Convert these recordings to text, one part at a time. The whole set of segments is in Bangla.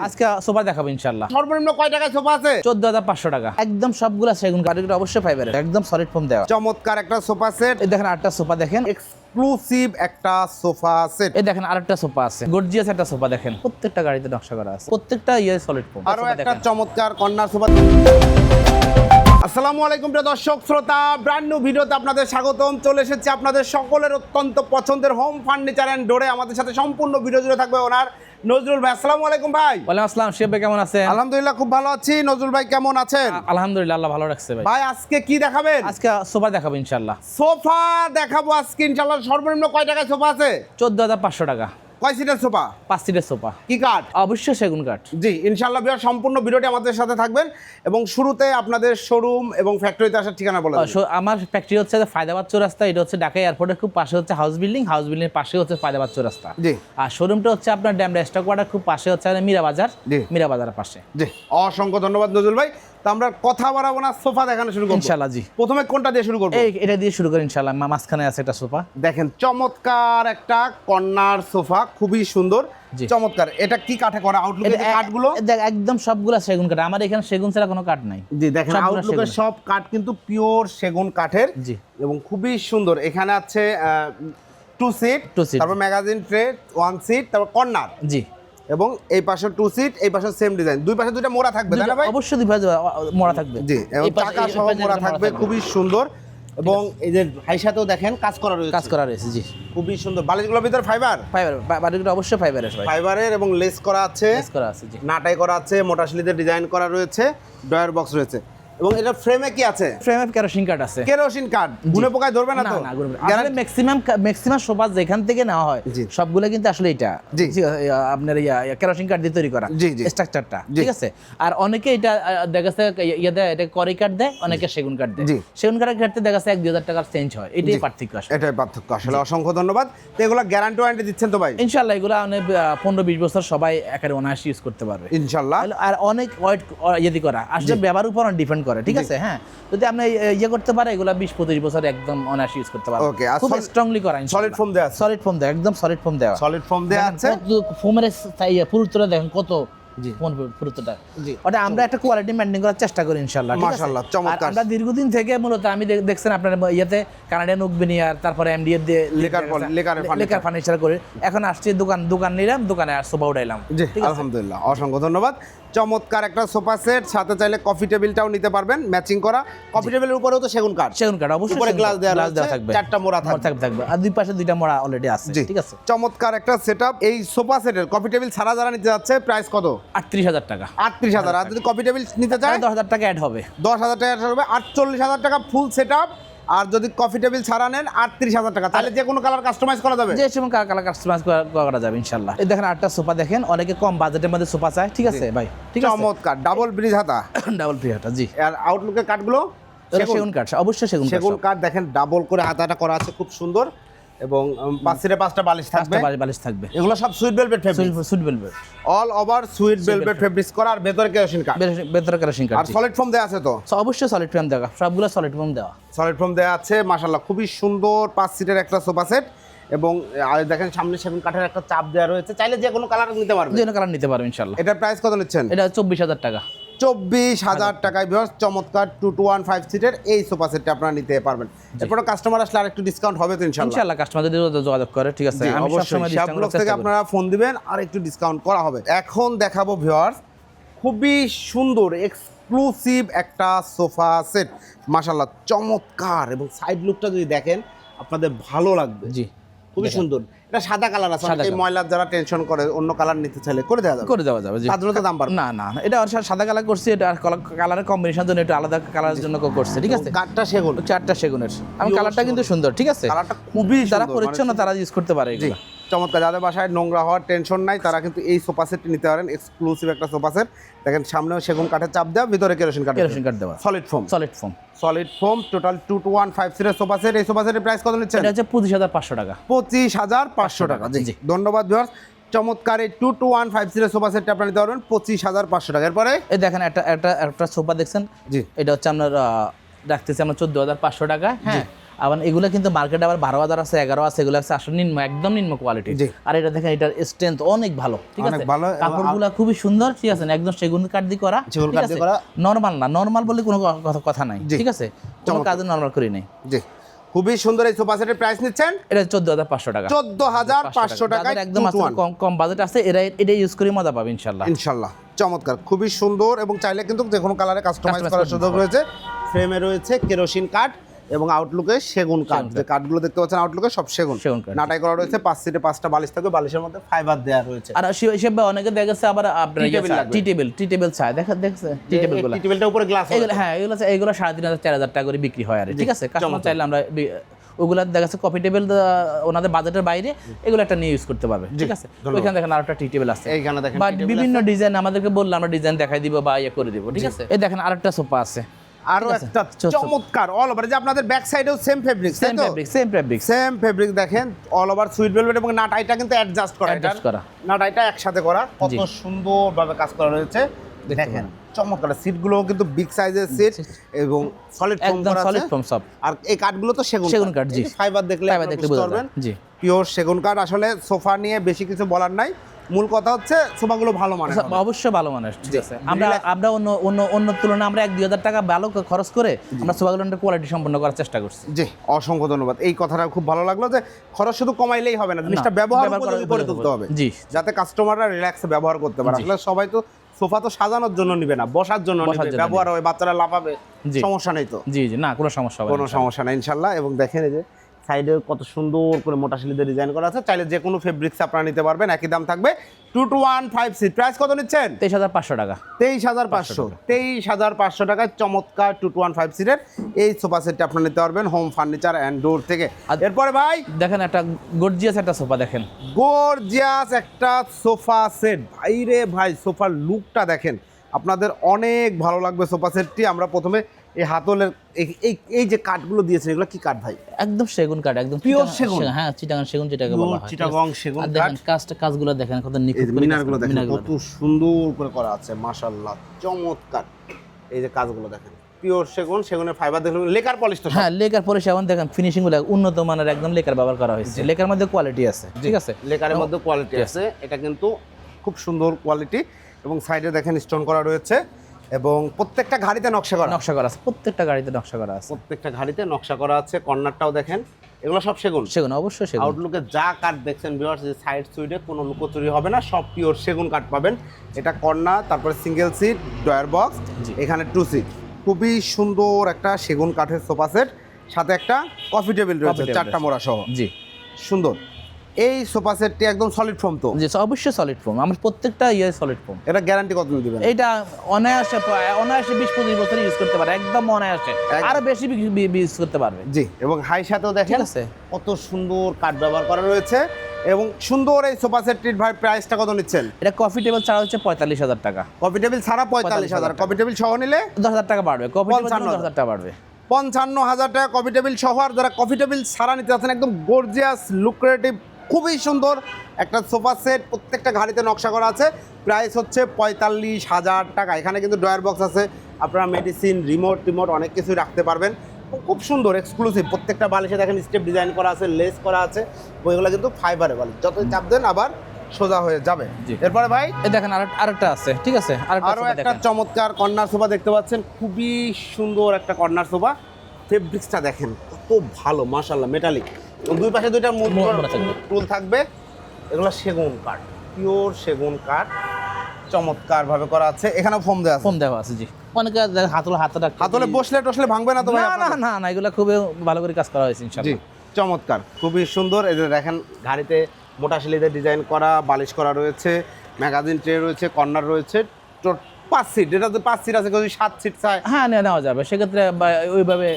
আজকে সোফা দেখাবো ইনশাআল্লাহ। সর্বনিম্ন কয় টাকায় সোফা আছে? 14,500 টাকা। একদম সবগুলা সেগুন কাঠের, অবশ্যই ফাইবারের, একদম সলিড ফোম দেওয়া। চমৎকার একটা সোফা সেট। এই দেখেন আরেকটা সোফা দেখেন, এক্সক্লুসিভ একটা সোফা সেট। এই দেখেন আরেকটা সোফা আছে, গর্জিয়াস একটা সোফা দেখেন, প্রত্যেকটা গাড়িতে নকশা করা আছে, প্রত্যেকটা সলিড ফোম। আরো একটা চমৎকার কর্নার সোফা। আসসালামু আলাইকুম প্রিয় দর্শক শ্রোতা, ব্র্যান্ড নিউ ভিডিওতে আপনাদের স্বাগতম। চলে এসেছি আপনাদের সকলের অত্যন্ত পছন্দের হোম ফার্নিচার এন্ড ডোরে। আমাদের সাথে সম্পূর্ণ ভিডিও জুড়ে থাকবে ওনার নজরুল ভাই। আসসালামু আলাইকুম ভাই। ওয়ালাইকুম আসসালাম। শিব ভাই কেমন আছেন? আলহামদুলিল্লাহ খুব ভালো আছি। নজরুল ভাই কেমন আছেন? আলহামদুলিল্লাহ, আল্লাহ ভালো রাখছে ভাই। ভাই আজকে কি দেখাবেন? আজকে সোফা দেখাবো ইনশাআল্লাহ। সোফা দেখাবো আজকে ইনশাআল্লাহ। সর্বনিম্ন কয় টাকায় সোফা আছে? 14,500 টাকা। কয় সিটের সোফা? 5 সিটের সোফা। কি কাঠ? অবশ্যই সেগুন কাঠ। জি ইনশাআল্লাহ বিয়ার সম্পূর্ণ ভিডিওটি আমাদের সাথে থাকবেন এবং শুরুতে আপনাদের শোরুম এবং ফ্যাক্টরিতে আসার ঠিকানা বলে দেবেন। আমার ফ্যাক্টরি হচ্ছে ফায়দাবাদ চৌরাস্তা, এটা হচ্ছে ঢাকা এয়ারপোর্টের খুব পাশে হচ্ছে হাউস বিল্ডিং এর পাশে হচ্ছে ফায়দাবাদ চৌরাস্তা। জি। আর শোরুমটা হচ্ছে আপনার ড্যামরা স্টক ওয়াটার খুব পাশে হচ্ছে মীরা বাজার। জি। মীরা বাজারের পাশে। জি অসংখ্য ধন্যবাদ নজরুল ভাই। তো আমরা কথা বাড়াবো না, সোফা দেখানো শুরু করব ইনশাআল্লাহ। জি প্রথমে কোনটা দিয়ে শুরু করব? এটা দিয়ে শুরু করি ইনশাআল্লাহ। মাঝখানে আছে একটা সোফা দেখেন, চমৎকার একটা কর্নার সোফা, খুবই সুন্দর। জি। চমৎকার। এটা কি কাঠে করা? আউটলুকের কাঠগুলো দেখ একদম সবগুলা সেগুন কাঠ। আমার এখানে সেগুন ছাড়া কোনো কাঠ নাই। জি দেখেন, সবগুলা আউটলুকের সেগুন। সব কাঠ কিন্তু পিওর সেগুন কাঠের। জি। এবং খুবই সুন্দর। এখানে আছে 2 সিট, তারপর ম্যাগাজিন ট্রে 1 সিট, তারপর কর্নার। জি। এবং এই পাশে 2 সিট, এই পাশে সেম ডিজাইন, দুই পাশে দুইটা মোড়া থাকবে তাই না ভাই? অবশ্যই দুই পাশে মোড়া থাকবে। জি, এবং চাকা সহ মোড়া থাকবে, খুবই সুন্দর। এবং এই যে ভাই সাথেও দেখেন কাজ করা রয়েছে, কাজ করা রয়েছে। জি খুবই সুন্দর। বালিশগুলোর ভিতর ফাইবার, বাড়িগুলো অবশ্যই ফাইবারের। ফাইবারের এবং লেস করা আছে, লেস করা আছে। জি। নাটাই করা আছে, মোটা শিলিতে ডিজাইন করা রয়েছে, ডয়ার বক্স রয়েছে। এবং এটা ফ্রেমে কি আছে? ফ্রেমে কেরোসিন কাঠ আছে। কেরোসিন কাঠ। গুনে পোকায় ধরবে না তো? না ঘুরবে না। আসলে ম্যাক্সিমাম সোফা যেখান থেকে নেওয়া হয় জি। সবগুলো কিন্তু আসলে এটা জি। আপনার কেরোসিন কাঠ দিয়ে তৈরি করা। জি, জি। স্ট্রাকচারটা জি। ঠিক আছে। আর অনেকে এটা দেখা যাচ্ছে দেয়, এটা করি কাঠ দেয়, অনেকে সেগুন কাঠ দেয়। জি। সেগুন কাঠের ক্ষেত্রে দেখা যাচ্ছে 1-2 হাজার টাকার চেঞ্জ হয়, এটাই পার্থক্য আসলে। এটাই পার্থক্য আসলে। অসংখ্য ধন্যবাদ। তো এগুলো গ্যারান্টি ওয়ারেন্টি দিচ্ছেন তো ভাই? ইনশাআল্লাহ এগুলো অনেক 15-20 বছর সবাই একেবারে অনায়াসে ইউজ করতে পারবে ইনশাআল্লাহ। আর অনেক ওয়েট ইয়ে করা আসলে ব্যবহারের উপর ডিপেন্ড করে। ঠিক আছে। হ্যাঁ, যদি আপনি ইয়ে করতে পারে এগুলা 20-25 বছর একদম অনায়াসে ইউজ করতে পারবে। ওকে। আর খুব স্ট্রংলি করা। সলিড ফোম দেয়া আছে? সলিড ফোম দেওয়া, একদম সলিড ফোম দেওয়া। সলিড ফোম দেয়া আছে। ফোমের পুরুত্বটা দেখেন কত। জি। পুরুত্বটা। জি। ওটা আমরা একটা কোয়ালিটি মেইনটেইন করার চেষ্টা করি ইনশাআল্লাহ। ঠিক আছে? মাশাআল্লাহ, চমৎকার। আর আমরা দীর্ঘদিন থেকে মূলত আমি দেখছেন আপনার ইয়েতে কানাডিয়ান ওক বেনিয়ার, তারপরে এমডিএফ দিয়ে লেকার ফার্নিচার করে এখন আসছি দোকান নিলাম, দোকানে আর সোফা উঠাইলাম। জি আলহামদুলিল্লাহ, অসংখ্য ধন্যবাদ। চমৎকার একটা সোফা সেট, সাথে চাইলে কফি টেবিলটাও নিতে পারবেন ম্যাচিং করা। কফি টেবিলের উপরেও তো সেগুন কাঠ অবশ্যই, উপরে গ্লাস দেওয়া থাকবে, চারটা মোড়া থাকবে আর দুই পাশে দুইটা মোড়া অলরেডি আছে। ঠিক আছে। চমৎকার একটা সেটআপ। এই সোফা সেটের কফি টেবিল ছাড়া যারা নিতে যাচ্ছে প্রাইস কত? 38,000 টাকা। 38,000। আর যদি কফি টেবিল নিতে চায় 10,000 টাকা অ্যাড হবে। 10,000 টাকা হবে, 48,000 টাকা ফুল সেটআপ। আর যদি কফি টেবিল ছাড়া নেন 38,000 টাকা। তাহলে যে কোনো কালার কাস্টমাইজ করা যাবে, যে কোনো কালার কাস্টমাইজ করা যাবে ইনশাআল্লাহ। এই দেখেন আটটা সোফা দেখেন, অনেকে কম বাজেটের মধ্যে সোফা চায়। ঠিক আছে ভাই? ঠিক আছে। চমৎকার ডাবল ব্রিজ হাতা, ডাবল ফ্রি হাতা। জি। আর আউটলুকের কাঠগুলো সেগুন কাঠ, অবশ্যই সেগুন কাঠ। দেখেন ডাবল করে হাতাটা করা আছে, খুব সুন্দর। এবং 5 সিটে 5টা বালিশ থাকবে, বালিশ থাকবে। এগুলো সব sweet velvet fabric, sweet velvet, all over sweet velvet fabrics করা। আর ভেতরে কেরোসিন কাঠ, ভেতরে কেরোসিন কাঠ। আর সলিড ফোম দেয়া আছে তো? অবশ্যই সলিড ফোম দেওয়া, সবগুলো সলিড ফোম দেওয়া। সলিড ফোম দেয়া আছে মাশাআল্লাহ, খুবই সুন্দর 5 সিটের একটা সোফা সেট। এবং দেখেন সামনে সেগুন কাঠের একটা চাপ দেওয়া রয়েছে, চাইলে যে কোনো কালার নিতে পারবে, যে কোনো কালার নিতে পারবে ইনশাআল্লাহ। এটার প্রাইস কত নিচ্ছেন? এটা 24,000 টাকা। 24,000 টাকায় ভিউয়ার্স চমৎকার 2-1-5 সিটের এই সোফা সেটটা আপনারা নিতে পারবেন। এরপর কাস্টমার আসলে আরেকটু ডিসকাউন্ট হবে তো ইনশাআল্লাহ? ইনশাআল্লাহ কাস্টমার যদি যোগাযোগ করে। ঠিক আছে। আমি সবসময় ডিসকাউন্ট থেকে আপনারা ফোন দিবেন আর একটু ডিসকাউন্ট করা হবে। এখন দেখাবো ভিউয়ার্স খুবই সুন্দর এক্সক্লুসিভ একটা সোফা সেট, মাশাআল্লাহ চমৎকার। এবং সাইড লুকটা যদি দেখেন আপনাদের ভালো লাগবে। জি খুবই সুন্দর। এটা সাদা কালার আছে, এই ময়লার যারা টেনশন করে অন্য কালার নিতে চাইলে করে দেওয়া যাবে। জি। তার জন্য তো দাম বাড়বে না। এটা সাদা কালার করছি, এটা আর কালারের কম্বিনেশন জন্য একটু আলাদা কালারের জন্য করছে। ঠিক আছে। কাঠটা সেগুন, 4টা সেগুনের। আমি কালারটা কিন্তু সুন্দর। ঠিক আছে। কালারটা খুবই যারা পরিচ্ছন্ন তারা ইউজ করতে পারে জি এগুলো। চমৎকার। যাদের বাসায় নোংরা হওয়ার টেনশন নাই তারা কিন্তু এই সোফা সেটটি নিতে পারেন, এক্সক্লুসিভ একটা সোফা সেট। দেখেন সামনেও সেগুন কাঠের চাপ দেওয়া, ভিতরে কেরোসিন কাঠ দেওয়া, সলিড ফোম। টোটাল 2-1-5 সিটের সোফা সেট। এই সোফা সেটের প্রাইস কত নিচ্ছেন? এটা হচ্ছে 25,500 টাকা। 25,500 টাকা। জি ধন্যবাদ ভিউয়ার্স। চমৎকার এই 2-1-5 সিটের সোফা সেটটা আপনারা নিতে পারবেন 25,500 টাকা। এরপরে এই দেখেন একটা সোফা দেখছেন। জি। এটা হচ্ছে আপনার রাখতেছি আমরা 14,500 টাকা। হ্যাঁ। আবার এগুলো কিন্তু মার্কেটে আবার 12,000 আছে, 11 আছে, এগুলো আছে আসলে নিম্ন, একদম নিম্ন কোয়ালিটি। আর এটা দেখেন এটার স্ট্রেংথ অনেক ভালো, ঠিক আছে, কাপড়গুলো খুবই সুন্দর, ঠিক আছে, একদম সেগুন কাঠ দিয়ে করা, নরমাল না, নরমাল বলে কোনো কথা নাই, ঠিক আছে, কোনো কাজে নরমাল করি নাই। জি, খুবই সুন্দর। এই সোফা সেটের প্রাইস নিচ্ছেন এটা 14,500 টাকা। 14,500 টাকা, একদম কম বাজেট আছে, এটা ইউজ করে মজা পাবে ইনশাআল্লাহ। ইনশাআল্লাহ, চমৎকার, খুবই সুন্দর। এবং চাইলে কিন্তু যে কোনো কালারে কাস্টমাইজ করার সুযোগ রয়েছে। ফ্রেমে রয়েছে কেরোসিন কাঠ এবং আউটলুকে সেগুন কাঠ, যে কাঠগুলো দেখতে পাচ্ছেন আউটলুকে সব সেগুন কাঠ। নাটাই করা রয়েছে, 5 সিটে 5টা বালিশ থাকবে, বালিশের মধ্যে ফাইবার দেয়া রয়েছে। আর হিসেবে অনেকে দেখা যাচ্ছে আবার আপনার টি টেবিল চায়, দেখছে টি টেবিলগুলো, টি টেবিলটা উপরে গ্লাস, হ্যাঁ এগুলো 3,500 4,000 টাকা করে বিক্রি হয়। আর ঠিক আছে, কাস্টমার চাইলে আমরা ওগুলা দেখা যাচ্ছে কফি টেবিল ওনাদের বাজেটের বাইরে, এগুলো একটা নিয়ে ইউজ করতে পারবে, ঠিক আছে। ওইখানে দেখেন আরেকটা টি টেবিল আছে, এইখানে দেখেন বা বিভিন্ন ডিজাইন আমাদেরকে বললে আমরা ডিজাইন দেখাই দিব বা ইয়ে করে দিব, ঠিক আছে। এই দেখেন আরেকটা সোফা আছে, আরো একটা চমৎকার অল ওভার, যে আপনাদের ব্যাক সাইডেও সেম ফেব্রিক, সেম ফেব্রিক দেখেন, অল ওভার সুইট ভেলভেট, এবং নাটাইটা কিন্তু অ্যাডজাস্ট করা, নাটাইটা একসাথে করা, কত সুন্দরভাবে কাজ করা রয়েছে। দেখেন চমৎকার, সিটগুলো কিন্তু বিগ সাইজের সিট এবং সলিড ফোম করা আছে, সব। আর এই কাঠগুলো তো সেগুন কাঠ, জি, ফাইবার দেখলে বুঝতে পারবেন, জি, পিওর সেগুন কাঠ। আসলে সোফা নিয়ে বেশি কিছু বলার নাই, মূল কথা হচ্ছে সোফাগুলো ভালো মানের, অবশ্যই ভালো মানের, ঠিক আছে। আমরা অন্য তুলনায় আমরা 1-2 হাজার টাকা ভালো খরচ করে আমরা সোফাগুলোর কোয়ালিটি সম্পন্ন করার চেষ্টা করছি। জি, অসংখ্য ধন্যবাদ। এই কথাটা খুব ভালো লাগলো যে খরচ শুধু কমাইলেই হবে না, জিনিসটা ব্যবহার করে তুলতে হবে, জি, যাতে কাস্টমাররা রিল্যাক্সে ব্যবহার করতে পারে। আসলে সবাই তো সোফা তো সাজানোর জন্য নিবে না, বসার জন্য নিবে, ব্যবহার হবে, বাচ্চারা লাফাবে, সমস্যা নেই তো, জি না, কোনো সমস্যা নাই ইনশাআল্লাহ। এবং দেখেন এই যে সাইডে কত সুন্দর করে মোটা শিলিতে ডিজাইন করা আছে, চাইলে যে কোনো ফেব্রিক্স আপনারা নিতে পারবেন, একই দাম থাকবে। 2-1-5 সিট, প্রাইস কত নিচ্ছেন? 23,500 টাকা। 23,500 টাকায় চমৎকার 2-1-5 সিটের এই সোফা সেটটা আপনারা নিতে পারবেন হোম ফার্নিচার অ্যান্ড ডোর থেকে। এরপরে ভাই দেখেন একটা গর্জিয়াস একটা সোফা, দেখেন গর্জিয়াস একটা সোফা সেট, ভাইরে ভাই, সোফার লুকটা দেখেন, আপনাদের অনেক ভালো লাগবে সোফা সেটটি। আমরা প্রথমে এই হাতলের এই যে কাঠগুলো দিয়েছেন, এগুলো কি কাঠ ভাই? একদম সেগুন কাঠ, একদম পিওর সেগুন, হ্যাঁ, চিটাগাং সেগুন যেটাকে বলা হয়, চিটাগাং সেগুন কাঠ। দেখেন কাজগুলো দেখেন কত নিখুঁত, মিনারগুলো দেখেন কত সুন্দর করে করা আছে, মাশাআল্লাহ, চমৎকার। এই যে কাজগুলো দেখেন, পিওর সেগুন, সেগুনের ফাইবার দেখুন, লেকার পলিশ তো, হ্যাঁ লেকার পলিশ, এখন দেখেন ফিনিশিং গুলো উন্নত মানের, একদম লেকার ব্যবহার করা হয়েছে, লেকার মধ্যে কোয়ালিটি আছে, ঠিক আছে, লেকারের মধ্যে কোয়ালিটি আছে, এটা কিন্তু খুব সুন্দর কোয়ালিটি। এবং সাইডে দেখেন স্টোন করা রয়েছে, এবং প্রত্যেকটা ঘাড়িতে নকশা করা আছে, প্রত্যেকটা গাড়িতে নকশা করা আছে, প্রত্যেকটা ঘাড়িতে নকশা করা আছে। কর্নারটাও দেখেন, এগুলো সব সেগুন, অবশ্যই সেগুন। আউটলুকে যা কাঠ দেখছেন ভিউয়ার্স, যে সাইড সুইডে কোনো লুকোচুরি হবে না, সব পিওর সেগুন কাঠ পাবেন। এটা কর্নার, তারপরে সিঙ্গেল সিট, ডয়ার বক্স, এখানে 2 সিট, খুবই সুন্দর একটা সেগুন কাঠের সোফা সেট, সাথে একটা কফি টেবিল রয়েছে 4টা মোড়া সহ, জি, সুন্দর। এই সোফা সেটটি একদম সলিড ফোম তো? জি, অবশ্যই সলিড ফোম, আমরা প্রত্যেকটা সলিড ফোম। এটা গ্যারান্টি কতদিন দিবেন? এটা অনায়াসে 20-25 বছর ইউজ করতে পারে, একদম অনায়াসে, আরো বেশি ইউজ করতে পারবে, জি। এবং হাই সাথেও দেখেন কত সুন্দর কাঠ ব্যবহার করা রয়েছে, এবং সুন্দর এই সোফা সেটটির ভাই প্রাইসটা কত নিচ্ছেন? এটা কফি টেবিল ছাড়া হচ্ছে 45,000 টাকা। কফি টেবিল ছাড়া 45,000, কফি টেবিল সহ নিলে 10,000 টাকা বাড়বে, কফি টেবিল 10,000 টাকা বাড়বে, 55,000 টাকা কফি টেবিল সহ। আর যারা কফি টেবিল ছাড়া নিতে যাচ্ছেন, একদম গর্জিয়াস লুক্রেটিভ খুবই সুন্দর একটা সোফা সেট, প্রত্যেকটা ঘাড়িতে নকশা করা আছে, প্রাইস হচ্ছে 45,000 টাকা। এখানে কিন্তু ডয়ার বক্স আছে, আপনারা মেডিসিন, রিমোট অনেক কিছুই রাখতে পারবেন, খুব সুন্দর এক্সক্লুসিভ। প্রত্যেকটা বালিশে দেখেন স্টেপ ডিজাইন করা আছে, লেস করা আছে, ওইগুলো কিন্তু ফাইবারে বালিশ, যতই চাপ দেন আবার সোজা হয়ে যাবে। এরপরে ভাই এই দেখেন আরেকটা আছে, ঠিক আছে, আরো একটা চমৎকার কর্নার সোফা দেখতে পাচ্ছেন, খুবই সুন্দর একটা কর্নার সোফা। ফেব্রিক্সটা দেখেন কত ভালো, মাশাআল্লাহ, মেটালিক, দুই পাশে দুইটা টুল থাকবে, এগুলো সেগুন কাঠ, পিওর সেগুন কাঠ, চমৎকার ভাবে করা আছে। এখানে ফোম দেওয়া আছে, জি। অনেকে হাতলে বসলে টসলে ভাঙবে না তো ভাই? না, এগুলো খুবই ভালো করে কাজ করা হয়েছে ইনশাআল্লাহ, জি, চমৎকার, খুবই সুন্দর। এই যে দেখেন ঘাড়িতে মোটা শিলিতে ডিজাইন করা, বালিশ করা রয়েছে, ম্যাগাজিন ট্রে রয়েছে, কর্নার রয়েছে, 5 সিট, এটা তো 5 সিট আছে, যদি 7 সিট চায় হ্যাঁ নেওয়া যাবে, সেক্ষেত্রে ওইভাবে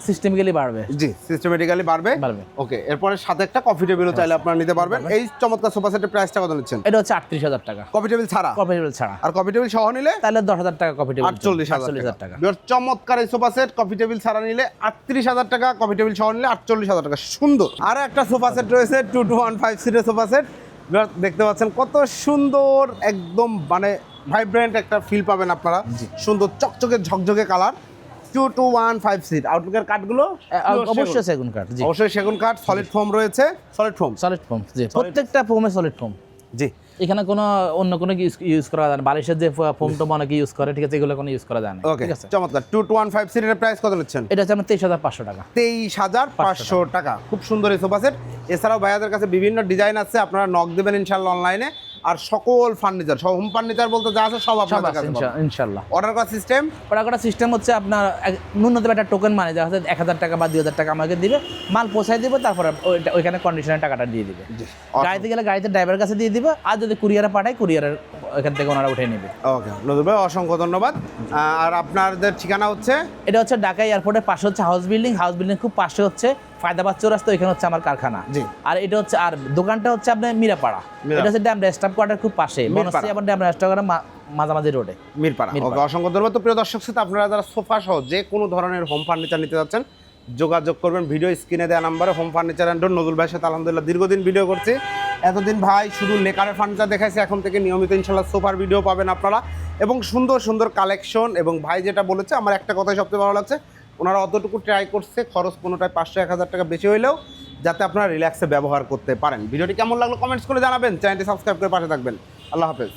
সিস্টেমিক্যালি বাড়বে, জি, সিস্টেমেটিক্যালি বাড়বে। ওকে, এরপরে সাথে একটা কফি টেবিলও চাইলে আপনারা নিতে পারবেন। এই চমৎকার সোফা সেটের প্রাইসটা কত নিচ্ছেন? এটা হচ্ছে 38,000 টাকা, কফি টেবিল ছাড়া। আর কফি টেবিল সহ নিলে তাহলে 10,000 টাকা কফি টেবিল, 48,000 টাকা। চমৎকার এই সোফা সেট, কফি টেবিল ছাড়া নিলে 38,000 টাকা, কফি টেবিল সহ নিলে 48,000 টাকা। সুন্দর। আর একটা সোফা সেট রয়েছে 2-1-5 সিটের সোফা সেট, দেখতে পাচ্ছেন কত সুন্দর, একদম মানে ভাইব্রেন্ট একটা ফিল পাবেন আপনারা, সুন্দর চকচকে ঝকঝকে কালার, 2215 সিট আউটলুকের কাঠগুলো অবশ্যই সেগুন কাঠ, জি অবশ্যই সেগুন কাঠ, সলিড ফোম রয়েছে, সলিড ফোম জি প্রত্যেকটা ফোমে সলিড ফোম। জি এখানে কোনো অন্য কোনো ইউজ করা যায় না, বালিশের যে ফোমটা অনেকে ইউজ করে, ঠিক আছে, এগুলো কোনো ইউজ করা যায় না। ওকে ঠিক আছে, চমৎকার। 2215 সিটের প্রাইস কত নিচ্ছেন? এটা হচ্ছে আমরা 23,500 টাকা। 23,500 টাকা। খুব সুন্দর এই সোফা সেট। এছাড়াও ভাইয়াদের কাছে বিভিন্ন ডিজাইন আছে, আপনারা নক দেবেন ইনশাআল্লাহ অনলাইনে। আর সকল ফার্নিচার, সব হোম ফার্নিচার বলতে যা আছে সব আপনাদের কাছে পাবেন ইনশাআল্লাহ। অর্ডার করার সিস্টেম, অর্ডার করার সিস্টেম হচ্ছে আপনার ন্যূনতম একটা টোকেন মানে যা হচ্ছে 1,000 টাকা বা 2,000 টাকা আমাকে দিবে, মাল পৌঁছায় দিব, তারপর ওইখানে কন্ডিশনের টাকাটা দিয়ে দিবে। গাড়িতে গেলে গাড়িতে ড্রাইভারের কাছে দিয়ে দিবে, আর যদি কুরিয়ারে পাঠায় কুরিয়ারের ওইখান থেকে ওনারা উঠে নেবে। ওকে নজরুল ভাই অসংখ্য ধন্যবাদ। আর আপনাদের ঠিকানা হচ্ছে? এটা হচ্ছে ঢাকা এয়ারপোর্টের পাশে হচ্ছে হাউস বিল্ডিং খুব পাশে হচ্ছে ফায়দাবাদ চৌরাস্তা, ওইখানে হচ্ছে আমার কারখানা। জি। আর এটা হচ্ছে, আর দোকানটা হচ্ছে আপনার মিরাপাড়া, এটা হচ্ছে ড্যাম স্টাফ কোয়ার্টার খুব পাশে, বনশ্রী আবার ড্যাম স্টাফ কোয়ার্টার মাঝামাঝি রোডে, মিরপাড়া। ওকে অসংখ্য ধন্যবাদ। তো প্রিয় দর্শক শ্রোতা, আপনারা যারা সোফা সহ যে কোনো ধরনের হোম ফার্নিচার নিতে যাচ্ছেন যোগাযোগ করবেন ভিডিও স্ক্রিনে দেওয়া নাম্বারে। Home furniture and door, Nazrul ভাইয়ের সাথে আলহামদুলিল্লাহ দীর্ঘদিন ভিডিও করছি। এতদিন ভাই শুধু লেকারের ফার্নিচার দেখাইছে, এখন থেকে নিয়মিত ইনশাল্লাহ সোফার ভিডিও পাবেন আপনারা, এবং সুন্দর সুন্দর কালেকশন। এবং ভাই যেটা বলেছে আমার একটা কথাই সবচেয়ে ভালো লাগছে, ওনারা অতটুকু ট্রাই করছে, খরচ কোনোটায় 500-1000 টাকা বেশি হইলেও যাতে আপনারা রিল্যাক্সে ব্যবহার করতে পারেন। ভিডিওটি কেমন লাগলো কমেন্টস করে জানাবেন, চ্যানেলটি সাবস্ক্রাইব করে পাশে থাকবেন। আল্লাহ হাফেজ।